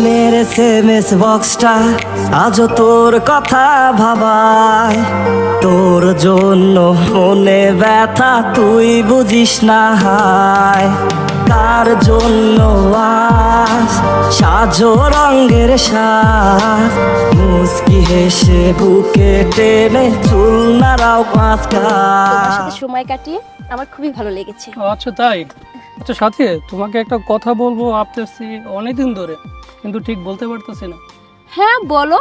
ফোনের এসএমএস বক্সটা আজও তোর কথা ভাবায়, তোর জন্য মনে ব্যথা তুই বুঝিস না হায়। কার জন্য আজ সাজো রঙের সাজ, মুস্কি হেসে বুকে টেনে চুল নাড়াও পাঁচ কাজ। সময় কাটিয়ে আমার খুবই ভালো লেগেছে। আচ্ছা তাই? আচ্ছা সাথী, তোমাকে একটা কথা বলবো ভাবতেছি অনেকদিন ধরে, কিন্তু ঠিক বলতে পারতেছি না। হ্যাঁ বলো,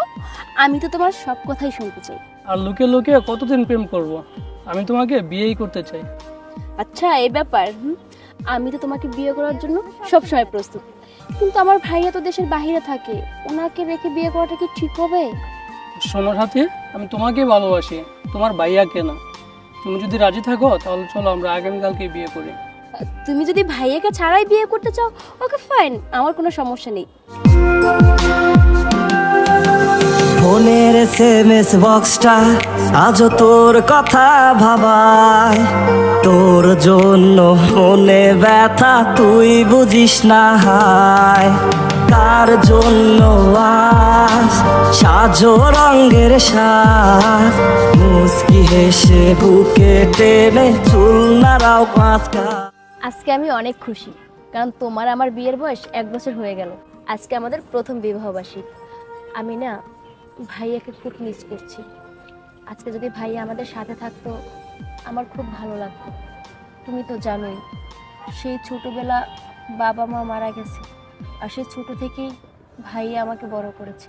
আমি তো তোমার সব কথাই শুনতে চাই। আর লুকিয়ে লুকিয়ে কতদিন প্রেম করব? আমি তোমাকে বিয়েই করতে চাই। আচ্ছা এই ব্যাপার, আমি তো তোমাকে বিয়ে করার জন্য সব সময় প্রস্তুত, কিন্তু আমার ভাইয়া তো দেশের বাইরে থাকে, ওনাকে রেখে বিয়ে করাটা কি ঠিক হবে? শোনো সাথী, আমি তোমাকেই ভালোবাসি, তোমার ভাইয়াকে না। তুমি যদি রাজি থাকো তাহলে চলো আমরা আগামীকালকে বিয়ে করি। তুমি যদি ভাইয়াকে ছাড়াই বিয়ে করতে চাও, ওকে ফাইন, আমার কোনো সমস্যা নেই। ফোনের এসএমএস বক্সটা আজও তোর কথা ভাবায়, তোর জন্য মনে ব্যথা তুই বুঝিস না হায়। কার জন্য আজ সাজো রঙের সাজ, মুস্কি হেসে বুকে টেনে চুল নাড়াও পাঁচ কাজ। আজকে আমি অনেক খুশি, কারণ তোমার আমার বিয়ের বয়স 1 বছর হয়ে গেল। আজকে আমাদের প্রথম বিবাহবার্ষিক। আমি না ভাইয়াকে খুব মিস করছি। আজকে যদি ভাইয়া আমাদের সাথে থাকতো আমার খুব ভালো লাগতো। তুমি তো জানোই সেই ছোটবেলা বাবা মা মারা গেছে, আর সেই ছোট থেকেই ভাইয়া আমাকে বড় করেছে।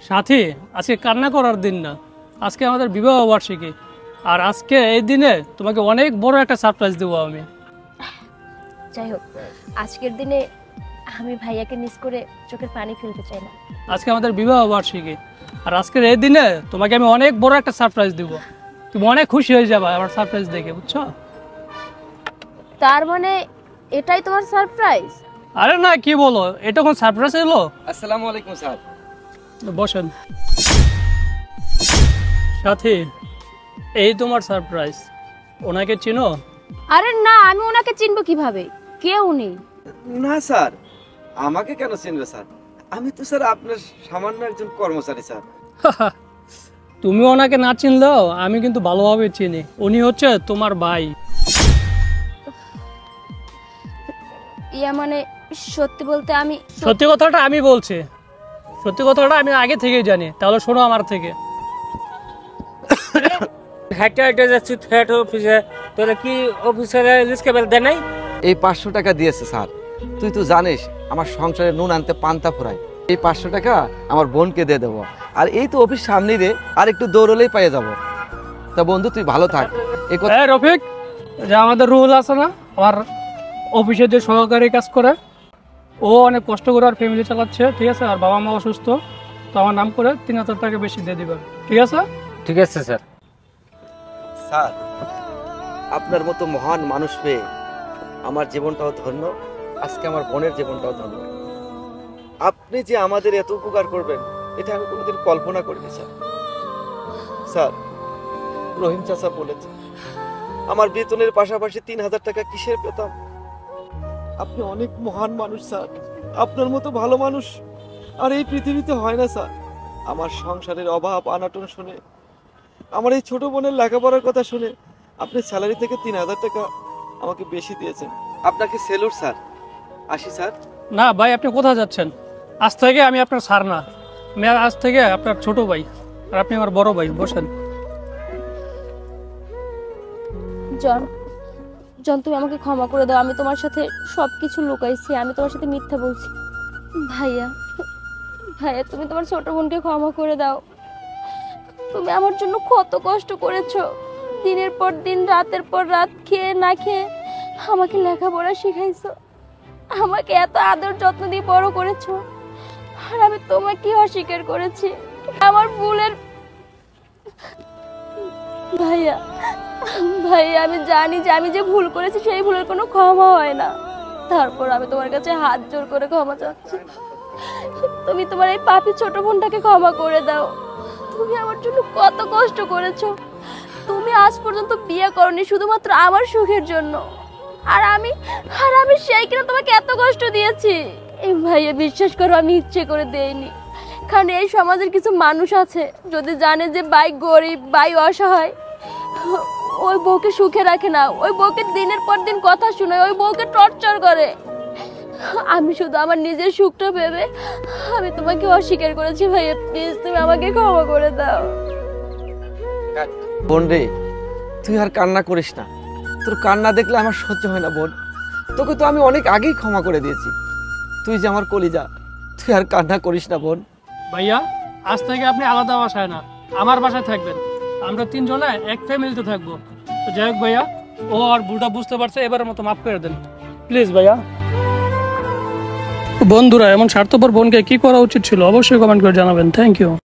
সাথী, আজকে কান্না করার দিন না, আজকে আমাদের বিবাহ বার্ষিকী। আর আজকে এই দিনে তোমাকে অনেক বড় একটা সারপ্রাইজ দেবো আমি। যাই হোক, আজকের দিনে আমি ভাইয়াকে মিস করে চোখের পানি ফেলতে চাই না। আজকে আমাদের বিবাহ বার্ষিকী, আর আজকের এই দিনে তোমাকে আমি অনেক বড় একটা সারপ্রাইজ দিব। তুমি অনেক খুশি হয়ে যাবে আমার সারপ্রাইজ দেখে, বুঝছো? তার মানে এটাই তোমার সারপ্রাইজ? আরে না, কি বলো, এটা কোন সারপ্রাইজ এলো? আসসালামু আলাইকুম স্যার। বসেন। সাথী, এই তোমার সারপ্রাইজ। ওনাকে চিনো? আরে না, আমি ওনাকে চিনবো কিভাবে? কে উনি? না স্যার, আমাকে কেন চিনবে স্যার? আমি তো স্যার আপনার সামান্য একজন কর্মচারী স্যার। তুমি ওনাকে না চিনলেও আমি কিন্তু ভালোভাবে চিনি। উনি হচ্ছে তোমার ভাই। ইয়া মানে সত্যি বলতে আমি সত্যি কথাটা আমি বলছি, সত্যি কথাটা আমি আগে থেকেই জানি। তাহলে শোনো আমার থেকে। হেঁটে হেঁটে যাচ্ছি হেড অফিসে, তোরা কি অফিসারে লিস্টকে বেল দেয় নাই? এই 500 টাকা দিয়েছে স্যার। তুই তো জানিস আমার সংসারে নুন আনতে পান্তা ফুরায়। এই 500 টাকা আমার বোনকে দিয়ে দেবো। আর এই তো অফিস সামনেই রে, আর একটু দৌড়লেই পেয়ে যাবো। তা বন্ধু তুই ভালো থাক। রফিক, যে আমাদের রুল আছে না, আমার অফিসে যে সহকারী কাজ করে, ও অনেক কষ্ট করে আর ফ্যামিলি চালাচ্ছে, ঠিক আছে? আর বাবা মা অসুস্থ, তো আমার নাম করে 3000 টাকা বেশি দিয়ে দিবেন, ঠিক আছে? ঠিক আছে স্যার। স্যার, আপনার মতো মহান মানুষ পেয়ে আমার জীবনটাও ধন্য, আজকে আমার বোনের জীবনটাও ধন্য। আপনি যে আমাদের এত উপকার করবেন এটা আমি কোনোদিন কল্পনা করিনি স্যার। স্যার, রহিম চাচা বলেছে আমার বেতনের পাশাপাশি 3000 টাকা কিসের পেতাম। আপনি অনেক মহান মানুষ স্যার, আপনার মতো ভালো মানুষ আর এই পৃথিবীতে হয় না স্যার। আমার সংসারের অভাব অনাটন শুনে, আমার এই ছোট বোনের লেখাপড়ার কথা শুনে আপনি স্যালারি থেকে 3000 টাকা আমাকে বেশি দিয়েছেন। আপনাকে সেলুট স্যার। আসি স্যার। না ভাই, আপনি কোথায় যাচ্ছেন? আজ থেকে আমি আপনার স্যার না, আমি আজ থেকে আপনার ছোট ভাই, আর আপনি আমার বড় ভাই। বসেন। জন, জন তুমি আমাকে ক্ষমা করে দাও। আমি তোমার সাথে সবকিছু লুকাইছি, আমি তোমার সাথে মিথ্যা বলছি। ভাইয়া, ভাইয়া তুমি তোমার ছোট বোনকে ক্ষমা করে দাও। তুমি আমার জন্য কত কষ্ট করেছো, দিনের পর দিন রাতের পর রাত খেয়ে না খেয়ে আমাকে লেখাপড়া শিখাইছো, আমাকে এত আদর যত্ন দিয়ে বড় করেছো, আর আমি তোমাকে অস্বীকার করেছি আমার ভুলের। ভাইয়া, ভাইয়া আমি জানি যে আমি যে ভুল করেছি সেই ভুলের কোনো ক্ষমা হয় না, তারপর আমি তোমার কাছে হাত জোর করে ক্ষমা চাচ্ছি। তুমি তোমার এই পাপী ছোট বোনটাকে ক্ষমা করে দাও। তুমি আমার জন্য কত কষ্ট করেছো, তুমি আজ পর্যন্ত বিয়ে করনি শুধুমাত্র আমার সুখের জন্য, আর আমি সেই কিনা তোমাকে এত কষ্ট দিয়েছি। এই ভাইয়া বিশ্বাস করো আমি ইচ্ছে করে দেইনি, কারণ এই সমাজের কিছু মানুষ আছে যদি জানে যে ভাই গরিব, ভাই অসহায়, ওই বউকে সুখে রাখে না, ওই বউকে দিনের পর দিন কথা শোনায়, ওই বউকে টর্চার করে। আমি শুধু আমার নিজের সুখটা ভেবে আমি তোমাকে অস্বীকার করেছি ভাইয়া, প্লিজ তুমি আমাকে ক্ষমা করে দাও। বোন রে, তুই আর কান্না করিস না, তোর কান্না দেখলে আমার সহ্য হয় না বোন। তোকে তো আমি অনেক আগেই ক্ষমা করে দিয়েছি, তুই যে আমার কলিজা, তুই আর কান্না করিস না বোন। ভাইয়া আজ থেকে আপনি আলাদা বাসায় না, আমার বাসায় থাকবেন। আমরা তিনজনে এক ফ্যামিলিতে থাকবো। তো যাই হোক ভাইয়া, ও আর ভুলটা বুঝতে পারছে, এবারের মতো মাফ করে দেন প্লিজ ভাইয়া। বন্ধুরা, এমন স্বার্থপর বোনকে কি করা উচিত ছিল অবশ্যই কমেন্ট করে জানাবেন। Thank you.